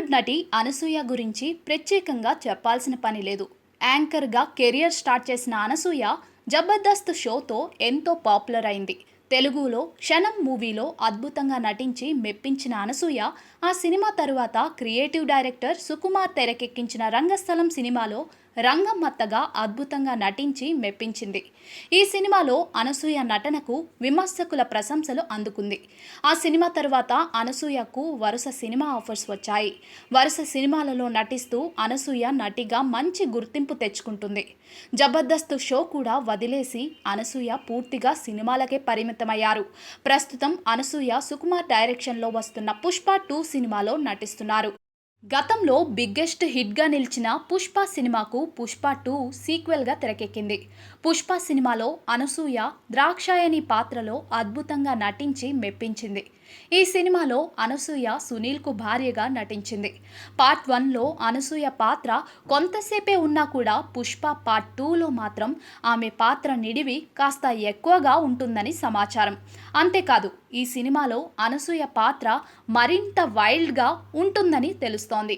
బాలీవుడ్ నటి అనసూయ గురించి ప్రత్యేకంగా చెప్పాల్సిన పని లేదు. యాంకర్గా కెరియర్ స్టార్ట్ చేసిన అనసూయ జబర్దస్త్ షోతో ఎంతో పాపులర్ అయింది. తెలుగులో క్షణం మూవీలో అద్భుతంగా నటించి మెప్పించిన అనసూయ ఆ సినిమా తరువాత క్రియేటివ్ డైరెక్టర్ సుకుమార్ తెరకెక్కించిన రంగస్థలం సినిమాలో రంగమ్మత్తగా అద్భుతంగా నటించి మెప్పించింది. ఈ సినిమాలో అనసూయ నటనకు విమర్శకుల ప్రశంసలు అందుకుంది. ఆ సినిమా తరువాత అనసూయకు వరుస సినిమా ఆఫర్స్ వచ్చాయి. వరుస సినిమాలలో నటిస్తూ అనసూయ నటిగా మంచి గుర్తింపు తెచ్చుకుంటుంది. జబర్దస్త్ షో కూడా వదిలేసి అనసూయ పూర్తిగా సినిమాలకే పరిమితమయ్యారు. ప్రస్తుతం అనసూయ సుకుమార్ డైరెక్షన్లో వస్తున్న పుష్ప 2 సినిమాలో నటిస్తున్నారు. గతంలో బిగ్గెస్ట్ హిట్గా నిలిచిన పుష్ప సినిమాకు పుష్ప 2 సీక్వెల్గా తెరకెక్కింది. పుష్ప సినిమాలో అనసూయ ద్రాక్షాయణి పాత్రలో అద్భుతంగా నటించి మెప్పించింది. ఈ సినిమాలో అనసూయ సునీల్కు భార్యగా నటించింది. పార్ట్ 1లో అనసూయ పాత్ర కొంతసేపే ఉన్నా కూడా పుష్ప పార్ట్ 2లో మాత్రం ఆమె పాత్ర నిడివి కాస్త ఎక్కువగా ఉంటుందని సమాచారం. అంతేకాదు, ఈ సినిమాలో అనసూయ పాత్ర మరింత వైల్డ్గా ఉంటుందని తెలుస్తోంది.